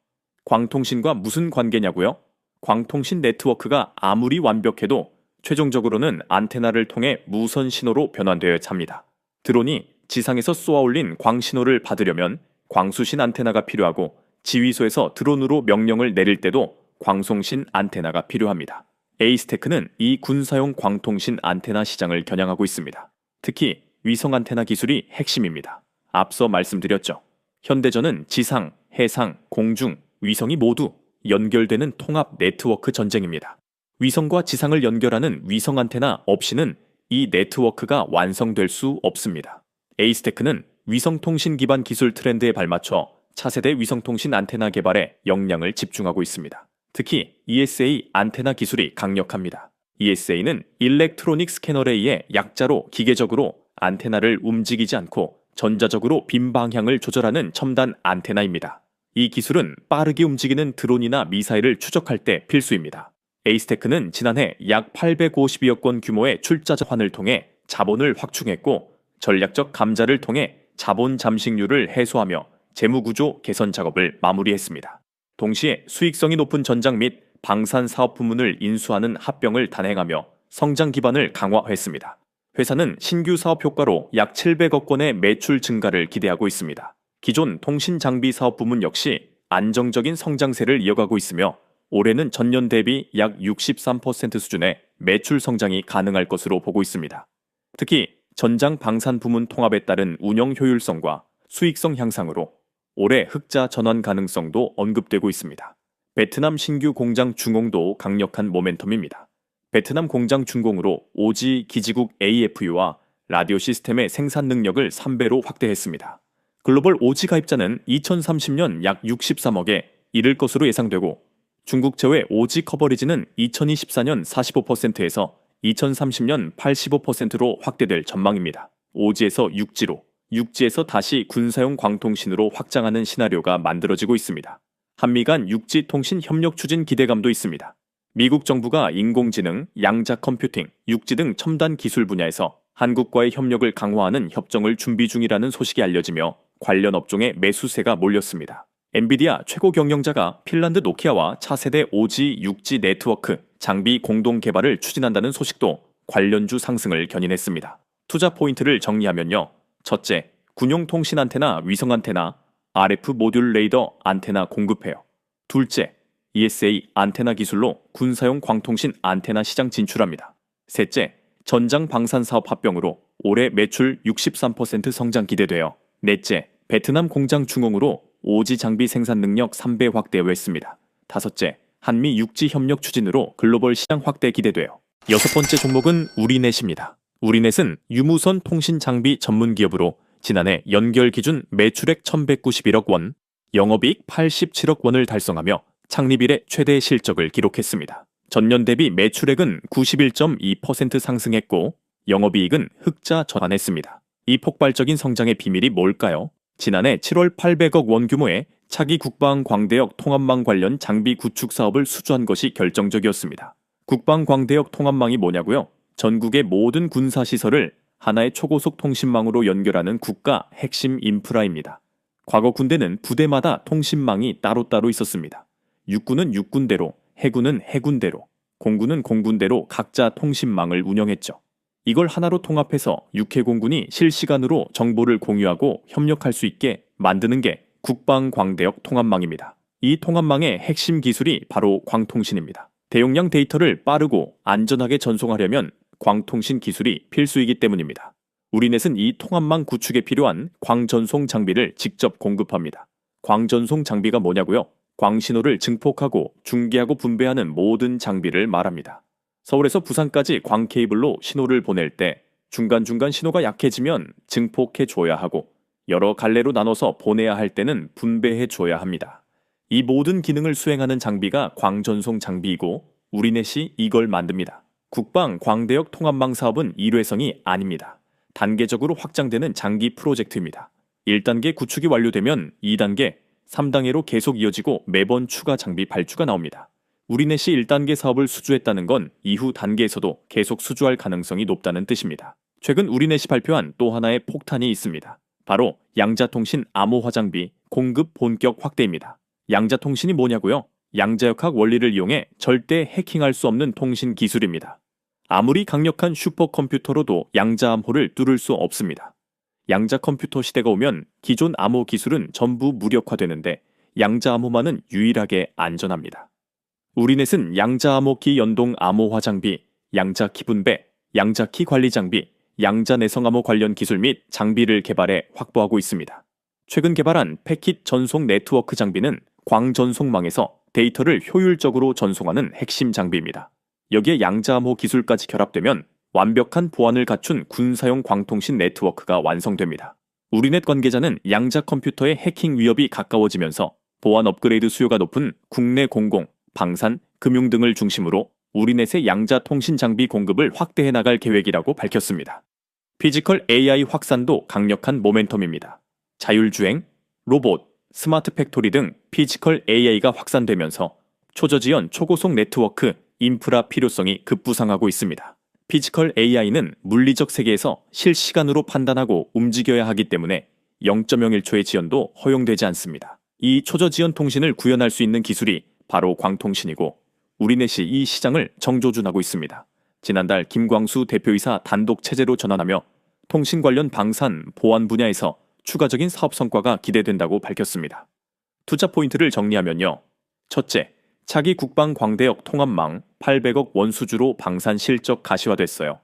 광통신과 무슨 관계냐고요? 광통신 네트워크가 아무리 완벽해도 최종적으로는 안테나를 통해 무선 신호로 변환되어야 합니다. 드론이 지상에서 쏘아올린 광신호를 받으려면 광수신 안테나가 필요하고 지휘소에서 드론으로 명령을 내릴 때도 광송신 안테나가 필요합니다. 에이스테크는 이 군사용 광통신 안테나 시장을 겨냥하고 있습니다. 특히 위성 안테나 기술이 핵심입니다. 앞서 말씀드렸죠. 현대전은 지상, 해상, 공중, 위성이 모두 연결되는 통합 네트워크 전쟁입니다. 위성과 지상을 연결하는 위성 안테나 없이는 이 네트워크가 완성될 수 없습니다. 에이스테크는 위성통신 기반 기술 트렌드에 발맞춰 차세대 위성통신 안테나 개발에 역량을 집중하고 있습니다. 특히 ESA 안테나 기술이 강력합니다. ESA는 일렉트로닉 스캐너레이의 약자로 기계적으로 안테나를 움직이지 않고 전자적으로 빈 방향을 조절하는 첨단 안테나입니다. 이 기술은 빠르게 움직이는 드론이나 미사일을 추적할 때 필수입니다. 에이스테크는 지난해 약 852억 원 규모의 출자 자환을 통해 자본을 확충했고 전략적 감자를 통해 자본 잠식률을 해소하며 재무구조 개선 작업을 마무리했습니다. 동시에 수익성이 높은 전장 및 방산 사업 부문을 인수하는 합병을 단행하며 성장 기반을 강화했습니다. 회사는 신규 사업 효과로 약 700억 원의 매출 증가를 기대하고 있습니다. 기존 통신 장비 사업 부문 역시 안정적인 성장세를 이어가고 있으며 올해는 전년 대비 약 63% 수준의 매출 성장이 가능할 것으로 보고 있습니다. 특히 전장 방산 부문 통합에 따른 운영 효율성과 수익성 향상으로 올해 흑자 전환 가능성도 언급되고 있습니다. 베트남 신규 공장 준공도 강력한 모멘텀입니다. 베트남 공장 준공으로 오지 기지국 AFU와 라디오 시스템의 생산 능력을 3배로 확대했습니다. 글로벌 오지 가입자는 2030년 약 63억에 이를 것으로 예상되고 중국 제외 오지 커버리지는 2024년 45%에서 2030년 85%로 확대될 전망입니다. 오지에서 육지로, 육지에서 다시 군사용 광통신으로 확장하는 시나리오가 만들어지고 있습니다. 한미 간 육지 통신 협력 추진 기대감도 있습니다. 미국 정부가 인공지능, 양자 컴퓨팅, 육지 등 첨단 기술 분야에서 한국과의 협력을 강화하는 협정을 준비 중이라는 소식이 알려지며 관련 업종에 매수세가 몰렸습니다. 엔비디아 최고 경영자가 핀란드 노키아와 차세대 오지 육지 네트워크 장비 공동 개발을 추진한다는 소식도 관련주 상승을 견인했습니다. 투자 포인트를 정리하면요. 첫째, 군용 통신 안테나, 위성 안테나, RF 모듈 레이더 안테나 공급해요. 둘째, ESA 안테나 기술로 군사용 광통신 안테나 시장 진출합니다. 셋째, 전장 방산 사업 합병으로 올해 매출 63% 성장 기대되어 넷째, 베트남 공장 중공으로 오지 장비 생산 능력 3배 확대 외했습니다. 다섯째, 한미 육지 협력 추진으로 글로벌 시장 확대 기대돼요. 여섯 번째 종목은 우리넷입니다. 우리넷은 유무선 통신 장비 전문 기업으로 지난해 연결 기준 매출액 1,191억 원, 영업이익 87억 원을 달성하며 창립 이래 최대 실적을 기록했습니다. 전년 대비 매출액은 91.2% 상승했고 영업이익은 흑자 전환했습니다. 이 폭발적인 성장의 비밀이 뭘까요? 지난해 7월 800억 원 규모의 차기 국방 광대역 통합망 관련 장비 구축 사업을 수주한 것이 결정적이었습니다. 국방 광대역 통합망이 뭐냐고요? 전국의 모든 군사시설을 하나의 초고속 통신망으로 연결하는 국가 핵심 인프라입니다. 과거 군대는 부대마다 통신망이 따로따로 있었습니다. 육군은 육군대로, 해군은 해군대로, 공군은 공군대로 각자 통신망을 운영했죠. 이걸 하나로 통합해서 육해공군이 실시간으로 정보를 공유하고 협력할 수 있게 만드는 게 국방광대역 통합망입니다. 이 통합망의 핵심 기술이 바로 광통신입니다. 대용량 데이터를 빠르고 안전하게 전송하려면 광통신 기술이 필수이기 때문입니다. 우리넷은 이 통합망 구축에 필요한 광전송 장비를 직접 공급합니다. 광전송 장비가 뭐냐고요? 광신호를 증폭하고 중계하고 분배하는 모든 장비를 말합니다. 서울에서 부산까지 광케이블로 신호를 보낼 때 중간중간 신호가 약해지면 증폭해 줘야 하고 여러 갈래로 나눠서 보내야 할 때는 분배해 줘야 합니다. 이 모든 기능을 수행하는 장비가 광전송 장비이고 우리넷이 이걸 만듭니다. 국방 광대역 통합망 사업은 일회성이 아닙니다. 단계적으로 확장되는 장기 프로젝트입니다. 1단계 구축이 완료되면 2단계, 3단계로 계속 이어지고 매번 추가 장비 발주가 나옵니다. 우리넷이 1단계 사업을 수주했다는 건 이후 단계에서도 계속 수주할 가능성이 높다는 뜻입니다. 최근 우리넷이 발표한 또 하나의 폭탄이 있습니다. 바로 양자통신 암호화 장비 공급 본격 확대입니다. 양자통신이 뭐냐고요? 양자역학 원리를 이용해 절대 해킹할 수 없는 통신 기술입니다. 아무리 강력한 슈퍼컴퓨터로도 양자암호를 뚫을 수 없습니다. 양자컴퓨터 시대가 오면 기존 암호 기술은 전부 무력화되는데 양자암호만은 유일하게 안전합니다. 우리넷은 양자암호키 연동 암호화 장비, 양자키 분배, 양자키 관리 장비, 양자내성암호 관련 기술 및 장비를 개발해 확보하고 있습니다. 최근 개발한 패킷 전송 네트워크 장비는 광전송망에서 데이터를 효율적으로 전송하는 핵심 장비입니다. 여기에 양자암호 기술까지 결합되면 완벽한 보안을 갖춘 군사용 광통신 네트워크가 완성됩니다. 우리넷 관계자는 양자 컴퓨터의 해킹 위협이 가까워지면서 보안 업그레이드 수요가 높은 국내 공공, 방산, 금융 등을 중심으로 우리넷의 양자 통신 장비 공급을 확대해 나갈 계획이라고 밝혔습니다. 피지컬 AI 확산도 강력한 모멘텀입니다. 자율주행, 로봇, 스마트 팩토리 등 피지컬 AI가 확산되면서 초저지연 초고속 네트워크, 인프라 필요성이 급부상하고 있습니다. 피지컬 AI는 물리적 세계에서 실시간으로 판단하고 움직여야 하기 때문에 0.01초의 지연도 허용되지 않습니다. 이 초저지연 통신을 구현할 수 있는 기술이 바로 광통신이고 우리넷이 이 시장을 정조준하고 있습니다. 지난달 김광수 대표이사 단독 체제로 전환하며 통신 관련 방산, 보안 분야에서 추가적인 사업 성과가 기대된다고 밝혔습니다. 투자 포인트를 정리하면요. 첫째, 차기 국방 광대역 통합망 800억 원 수주로 방산 실적 가시화됐어요.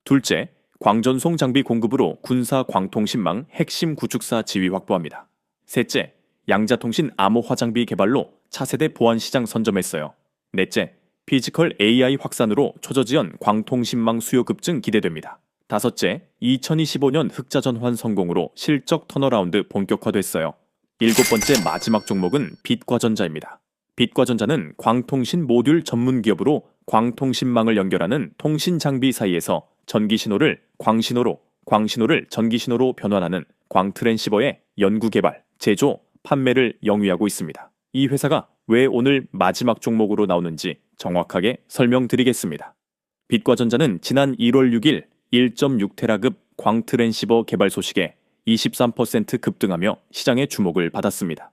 둘째, 광전송 장비 공급으로 군사 광통신망 핵심 구축사 지위 확보합니다. 셋째, 양자통신 암호 화장비 개발로 차세대 보안 시장 선점했어요. 넷째, 피지컬 AI 확산으로 초저지연 광통신망 수요 급증 기대됩니다. 다섯째, 2025년 흑자 전환 성공으로 실적 턴어라운드 본격화됐어요. 일곱 번째 마지막 종목은 빛과전자입니다. 빛과전자는 광통신 모듈 전문 기업으로 광통신망을 연결하는 통신 장비 사이에서 전기신호를 광신호로, 광신호를 전기신호로 변환하는 광트랜시버의 연구개발, 제조, 판매를 영위하고 있습니다. 이 회사가 왜 오늘 마지막 종목으로 나오는지 정확하게 설명드리겠습니다. 빛과전자는 지난 1월 6일 1.6테라급 광트랜시버 개발 소식에 23% 급등하며 시장의 주목을 받았습니다.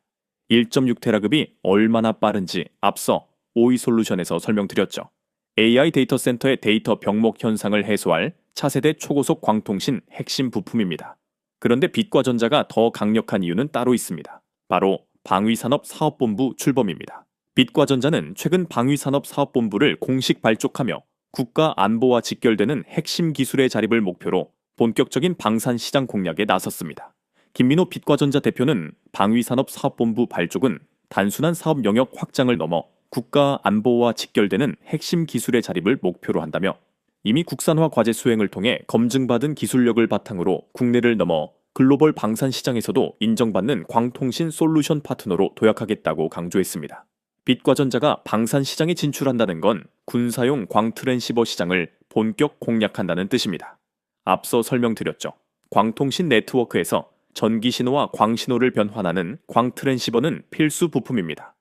1.6테라급이 얼마나 빠른지 앞서 오이솔루션에서 설명드렸죠. AI 데이터 센터의 데이터 병목 현상을 해소할 차세대 초고속 광통신 핵심 부품입니다. 그런데 빛과전자가 더 강력한 이유는 따로 있습니다. 바로 방위산업사업본부 출범입니다. 빛과전자는 최근 방위산업사업본부를 공식 발족하며 국가 안보와 직결되는 핵심 기술의 자립을 목표로 본격적인 방산시장 공략에 나섰습니다. 김민호 빛과전자 대표는 방위산업사업본부 발족은 단순한 사업 영역 확장을 넘어 국가 안보와 직결되는 핵심 기술의 자립을 목표로 한다며 이미 국산화 과제 수행을 통해 검증받은 기술력을 바탕으로 국내를 넘어 글로벌 방산 시장에서도 인정받는 광통신 솔루션 파트너로 도약하겠다고 강조했습니다. 빛과전자가 방산 시장에 진출한다는 건 군사용 광트랜시버 시장을 본격 공략한다는 뜻입니다. 앞서 설명드렸죠. 광통신 네트워크에서 전기신호와 광신호를 변환하는 광트랜시버는 필수 부품입니다.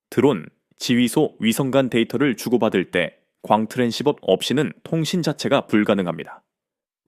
드론, 지휘소, 위성 간 데이터를 주고받을 때 광트랜시버 없이는 통신 자체가 불가능합니다.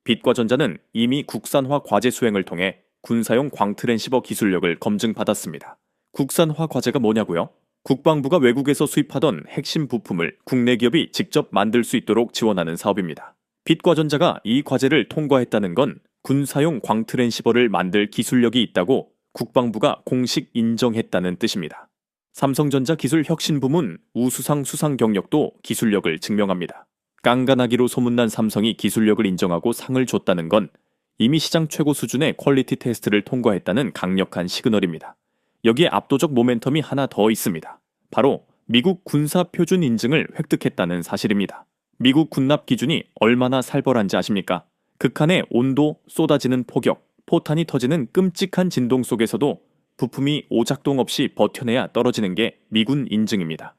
빛과전자는 이미 국산화 과제 수행을 통해 군사용 광트랜시버 기술력을 검증받았습니다. 국산화 과제가 뭐냐고요? 국방부가 외국에서 수입하던 핵심 부품을 국내 기업이 직접 만들 수 있도록 지원하는 사업입니다. 빛과전자가 이 과제를 통과했다는 건 군사용 광트랜시버를 만들 기술력이 있다고 국방부가 공식 인정했다는 뜻입니다. 삼성전자 기술혁신부문 우수상 수상 경력도 기술력을 증명합니다. 깐깐하기로 소문난 삼성이 기술력을 인정하고 상을 줬다는 건 이미 시장 최고 수준의 퀄리티 테스트를 통과했다는 강력한 시그널입니다. 여기에 압도적 모멘텀이 하나 더 있습니다. 바로 미국 군사 표준 인증을 획득했다는 사실입니다. 미국 군납 기준이 얼마나 살벌한지 아십니까? 극한의 온도, 쏟아지는 폭격, 포탄이 터지는 끔찍한 진동 속에서도 부품이 오작동 없이 버텨내야 떨어지는 게 미군 인증입니다.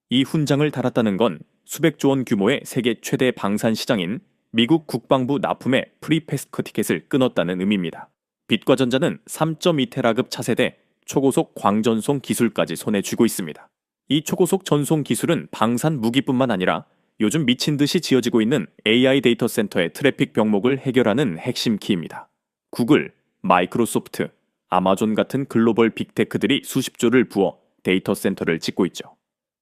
이 훈장을 달았다는 건 수백조 원 규모의 세계 최대 방산 시장인 미국 국방부 납품의 프리패스커 티켓을 끊었다는 의미입니다. 빛과전자는 3.2테라급 차세대 초고속 광전송 기술까지 손에 쥐고 있습니다. 이 초고속 전송 기술은 방산 무기뿐만 아니라 요즘 미친 듯이 지어지고 있는 AI 데이터 센터의 트래픽 병목을 해결하는 핵심 키입니다. 구글, 마이크로소프트, 아마존 같은 글로벌 빅테크들이 수십조를 부어 데이터 센터를 짓고 있죠.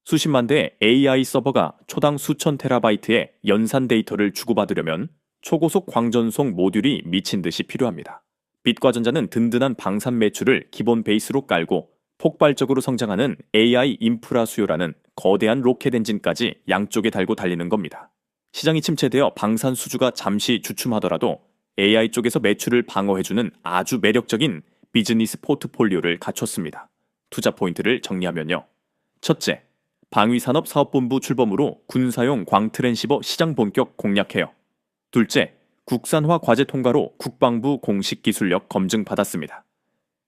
수십만 대의 AI 서버가 초당 수천 테라바이트의 연산 데이터를 주고받으려면 초고속 광전송 모듈이 미친 듯이 필요합니다. 빛과전자는 든든한 방산 매출을 기본 베이스로 깔고 폭발적으로 성장하는 AI 인프라 수요라는 거대한 로켓 엔진까지 양쪽에 달고 달리는 겁니다. 시장이 침체되어 방산 수주가 잠시 주춤하더라도 AI 쪽에서 매출을 방어해주는 아주 매력적인 비즈니스 포트폴리오를 갖췄습니다. 투자 포인트를 정리하면요. 첫째, 방위산업사업본부 출범으로 군사용 광트랜시버 시장 본격 공략해요. 둘째, 국산화 과제 통과로 국방부 공식 기술력 검증 받았습니다.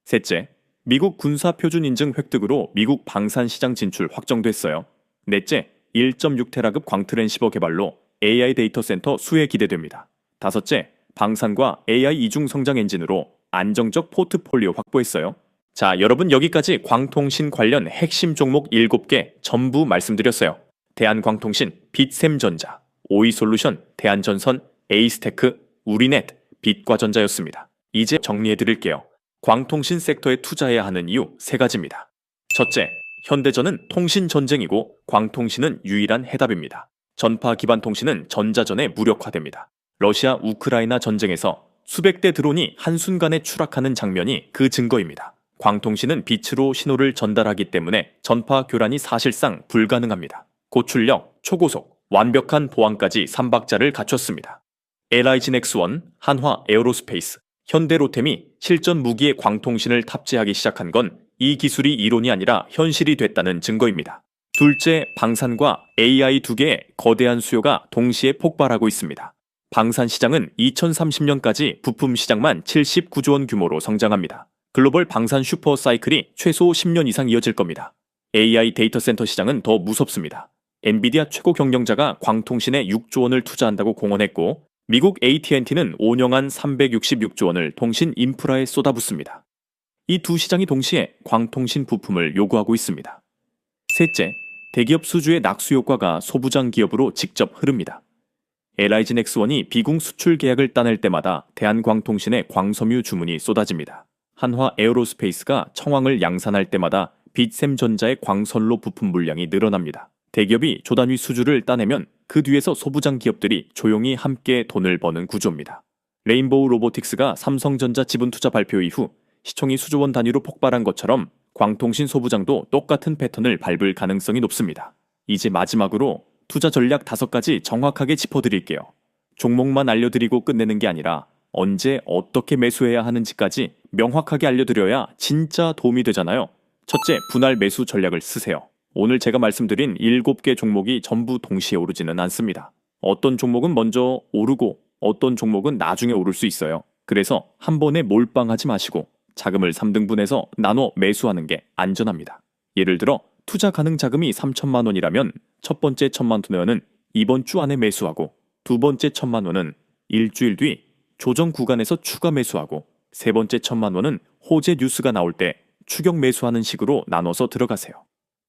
셋째, 미국 군사 표준 인증 획득으로 미국 방산 시장 진출 확정됐어요. 넷째, 1.6테라급 광트랜시버 개발로 AI 데이터 센터 수혜 기대됩니다. 다섯째, 방산과 AI 이중 성장 엔진으로 안정적 포트폴리오 확보했어요. 자, 여러분 여기까지 광통신 관련 핵심 종목 7개 전부 말씀드렸어요. 대한광통신, 빛샘전자, 오이솔루션, 대한전선, 에이스테크, 우리넷, 빛과전자였습니다. 이제 정리해드릴게요. 광통신 섹터에 투자해야 하는 이유 3가지입니다. 첫째, 현대전은 통신 전쟁이고 광통신은 유일한 해답입니다. 전파 기반 통신은 전자전에 무력화됩니다. 러시아 우크라이나 전쟁에서 수백 대 드론이 한순간에 추락하는 장면이 그 증거입니다. 광통신은 빛으로 신호를 전달하기 때문에 전파 교란이 사실상 불가능합니다. 고출력, 초고속, 완벽한 보안까지 3박자를 갖췄습니다. LIGN-X1, 한화 에어로스페이스, 현대로템이 실전 무기에 광통신을 탑재하기 시작한 건 이 기술이 이론이 아니라 현실이 됐다는 증거입니다. 둘째, 방산과 AI 두 개의 거대한 수요가 동시에 폭발하고 있습니다. 방산 시장은 2030년까지 부품 시장만 79조 원 규모로 성장합니다. 글로벌 방산 슈퍼 사이클이 최소 10년 이상 이어질 겁니다. AI 데이터 센터 시장은 더 무섭습니다. 엔비디아 최고 경영자가 광통신에 6조 원을 투자한다고 공언했고, 미국 AT&T는 5년 안 366조 원을 통신 인프라에 쏟아붓습니다. 이 두 시장이 동시에 광통신 부품을 요구하고 있습니다. 셋째, 대기업 수주의 낙수 효과가 소부장 기업으로 직접 흐릅니다. LIGN X1이 비공 수출 계약을 따낼 때마다 대한광통신에 광섬유 주문이 쏟아집니다. 한화 에어로스페이스가 청왕을 양산할 때마다 빛샘전자의 광선로 부품 물량이 늘어납니다. 대기업이 조단위 수주를 따내면 그 뒤에서 소부장 기업들이 조용히 함께 돈을 버는 구조입니다. 레인보우 로보틱스가 삼성전자 지분 투자 발표 이후 시총이 수조 원 단위로 폭발한 것처럼 광통신 소부장도 똑같은 패턴을 밟을 가능성이 높습니다. 이제 마지막으로 투자 전략 5가지 정확하게 짚어드릴게요. 종목만 알려드리고 끝내는 게 아니라 언제 어떻게 매수해야 하는지까지 명확하게 알려드려야 진짜 도움이 되잖아요. 첫째, 분할 매수 전략을 쓰세요. 오늘 제가 말씀드린 7개 종목이 전부 동시에 오르지는 않습니다. 어떤 종목은 먼저 오르고 어떤 종목은 나중에 오를 수 있어요. 그래서 한 번에 몰빵하지 마시고 자금을 3등분해서 나눠 매수하는 게 안전합니다. 예를 들어 투자 가능 자금이 3천만 원이라면 첫 번째 1천만 원은 이번 주 안에 매수하고, 두 번째 1천만 원은 일주일 뒤 조정 구간에서 추가 매수하고, 세 번째 1천만 원은 호재 뉴스가 나올 때 추격 매수하는 식으로 나눠서 들어가세요.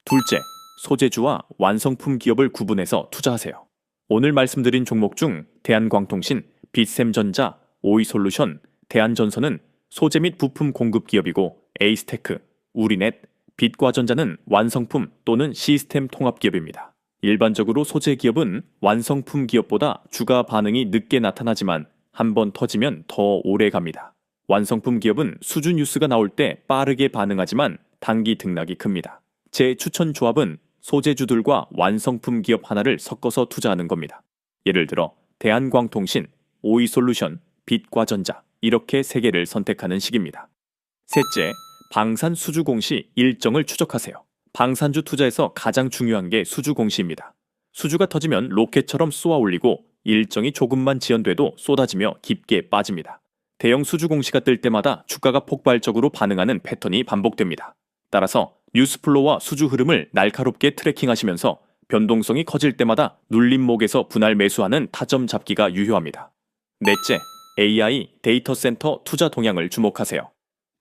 둘째, 소재주와 완성품 기업을 구분해서 투자하세요. 오늘 말씀드린 종목 중 대한광통신, 빛샘전자, 오이솔루션, 대한전선은 소재 및 부품 공급 기업이고, 에이스테크, 우리넷, 빛과전자는 완성품 또는 시스템 통합 기업입니다. 일반적으로 소재 기업은 완성품 기업보다 주가 반응이 늦게 나타나지만 한번 터지면 더 오래 갑니다. 완성품 기업은 수주 뉴스가 나올 때 빠르게 반응하지만 단기 등락이 큽니다. 제 추천 조합은 소재주들과 완성품 기업 하나를 섞어서 투자하는 겁니다. 예를 들어 대한광통신, 오이솔루션, 빛과전자 이렇게 3개를 선택하는 식입니다. 셋째, 방산 수주 공시 일정을 추적하세요. 방산주 투자에서 가장 중요한 게 수주 공시입니다. 수주가 터지면 로켓처럼 쏘아 올리고 일정이 조금만 지연돼도 쏟아지며 깊게 빠집니다. 대형 수주 공시가 뜰 때마다 주가가 폭발적으로 반응하는 패턴이 반복됩니다. 따라서 뉴스플로우와 수주 흐름을 날카롭게 트래킹하시면서 변동성이 커질 때마다 눌림목에서 분할 매수하는 타점 잡기가 유효합니다. 넷째, AI 데이터 센터 투자 동향을 주목하세요.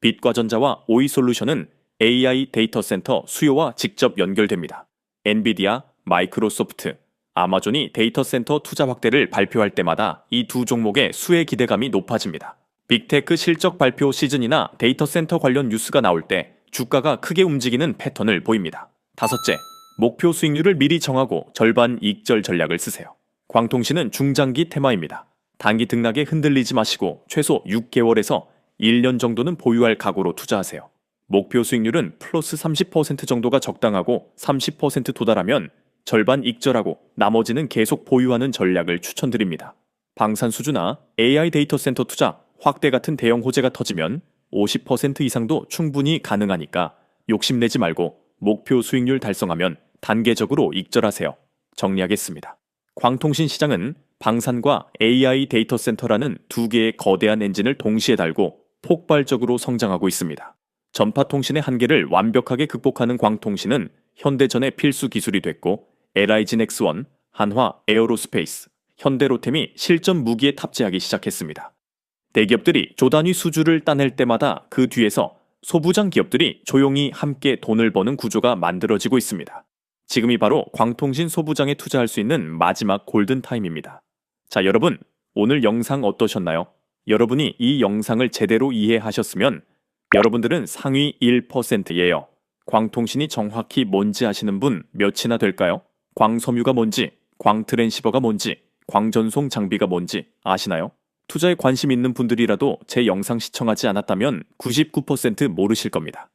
빛과전자와 오이솔루션은 AI 데이터 센터 수요와 직접 연결됩니다. 엔비디아, 마이크로소프트, 아마존이 데이터 센터 투자 확대를 발표할 때마다 이 두 종목의 수혜 기대감이 높아집니다. 빅테크 실적 발표 시즌이나 데이터 센터 관련 뉴스가 나올 때 주가가 크게 움직이는 패턴을 보입니다. 다섯째, 목표 수익률을 미리 정하고 절반 익절 전략을 쓰세요. 광통신은 중장기 테마입니다. 단기 등락에 흔들리지 마시고 최소 6개월에서 1년 정도는 보유할 각오로 투자하세요. 목표 수익률은 플러스 30% 정도가 적당하고 30% 도달하면 절반 익절하고 나머지는 계속 보유하는 전략을 추천드립니다. 방산 수주나 AI 데이터 센터 투자, 확대 같은 대형 호재가 터지면 50% 이상도 충분히 가능하니까 욕심내지 말고 목표 수익률 달성하면 단계적으로 익절하세요. 정리하겠습니다. 광통신 시장은 방산과 AI 데이터 센터라는 2개의 거대한 엔진을 동시에 달고 폭발적으로 성장하고 있습니다. 전파통신의 한계를 완벽하게 극복하는 광통신은 현대전의 필수 기술이 됐고, LIGN X1, 한화 에어로스페이스, 현대로템이 실전 무기에 탑재하기 시작했습니다. 대기업들이 조단위 수주를 따낼 때마다 그 뒤에서 소부장 기업들이 조용히 함께 돈을 버는 구조가 만들어지고 있습니다. 지금이 바로 광통신 소부장에 투자할 수 있는 마지막 골든타임입니다. 자, 여러분, 오늘 영상 어떠셨나요? 여러분이 이 영상을 제대로 이해하셨으면 여러분들은 상위 1%예요. 광통신이 정확히 뭔지 아시는 분 몇이나 될까요? 광섬유가 뭔지, 광트랜시버가 뭔지, 광전송 장비가 뭔지 아시나요? 투자에 관심 있는 분들이라도 제 영상 시청하지 않았다면 99% 모르실 겁니다.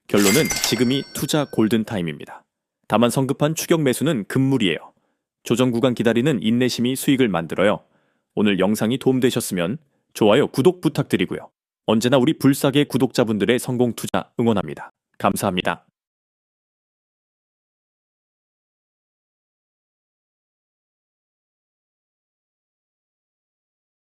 결론은 지금이 투자 골든타임입니다. 다만 성급한 추격 매수는 금물이에요. 조정 구간 기다리는 인내심이 수익을 만들어요. 오늘 영상이 도움되셨으면 좋아요, 구독 부탁드리고요. 언제나 우리 불사계 구독자분들의 성공 투자 응원합니다. 감사합니다.